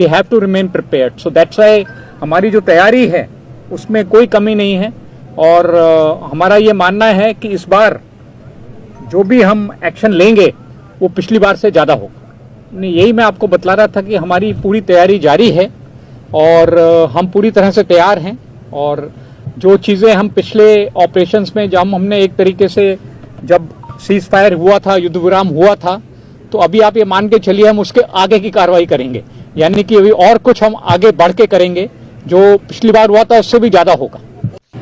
We have to remain prepared. So that's why हमारी जो तैयारी है उसमें कोई कमी नहीं है और हमारा ये मानना है कि इस बार जो भी हम एक्शन लेंगे वो पिछली बार से ज़्यादा होगा। यही मैं आपको बतला रहा था कि हमारी पूरी तैयारी जारी है और हम पूरी तरह से तैयार हैं और जो चीज़ें हम पिछले ऑपरेशंस में जब हमने एक तरीके से जब सीज फायर हुआ था, युद्ध विराम हुआ था, तो अभी आप ये मान के चलिए हम उसके आगे की कार्रवाई करेंगे, यानी कि अभी और कुछ हम आगे बढ़ के करेंगे जो पिछली बार हुआ था उससे भी ज़्यादा होगा।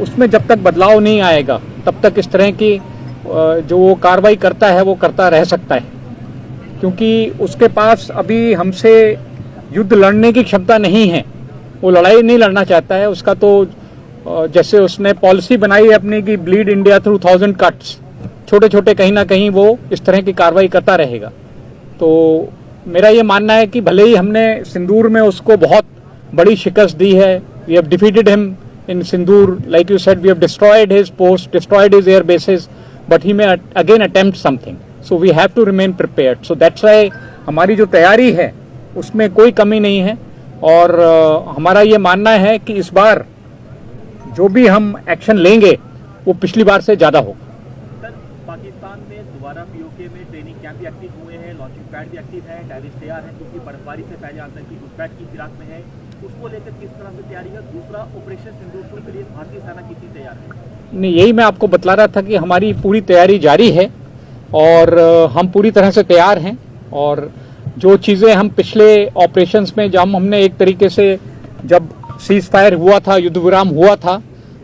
उसमें जब तक बदलाव नहीं आएगा तब तक इस तरह की जो वो कार्रवाई करता है वो करता रह सकता है, क्योंकि उसके पास अभी हमसे युद्ध लड़ने की क्षमता नहीं है, वो लड़ाई नहीं लड़ना चाहता है। उसका तो जैसे उसने पॉलिसी बनाई है अपनी कि ब्लीड इंडिया थ्रू 1000 कट्स, छोटे छोटे कहीं ना कहीं वो इस तरह की कार्रवाई करता रहेगा। तो मेरा ये मानना है कि भले ही हमने सिंदूर में उसको बहुत बड़ी शिकस्त दी है, we have defeated him in Sindoor, like you said, we have destroyed his post, destroyed his air bases, but he may again attempt something, so we have to remain prepared. So that's why हमारी जो तैयारी है उसमें कोई कमी नहीं है और हमारा ये मानना है कि इस बार जो भी हम एक्शन लेंगे वो पिछली बार से ज़्यादा होगा। पाकिस्तान में दोबारा पीओके में ट्रेनिंग कैंप भी एक्टिव हुए हैं, लॉन्चिंग पैड भी एक्टिव है, डायलिस तैयार है, क्योंकि बर्फबारी से पहले आतंकी घुसपैठ की फिराक में है, उसको लेकर किस तरह से तैयारी है? दूसरा ऑपरेशन सिंदूर के लिए भारतीय सेना कितनी तैयार है? नहीं, यही मैं आपको बतला रहा था कि हमारी पूरी तैयारी जारी है और हम पूरी तरह से तैयार हैं और जो चीज़ें हम पिछले ऑपरेशंस में जब हमने एक तरीके से जब सीज फायर हुआ था, युद्ध विराम हुआ था,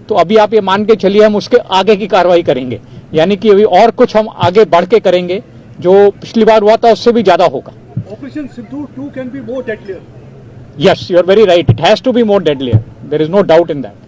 तो अभी आप ये मान के चलिए हम उसके आगे की कार्रवाई करेंगे, यानी कि अभी और कुछ हम आगे बढ़ के करेंगे जो पिछली बार हुआ था उससे भी ज़्यादा होगा। Operation Sindoor 2 can be more deadlier. Yes, you are very right. It has to be more deadlier. There is no doubt in that.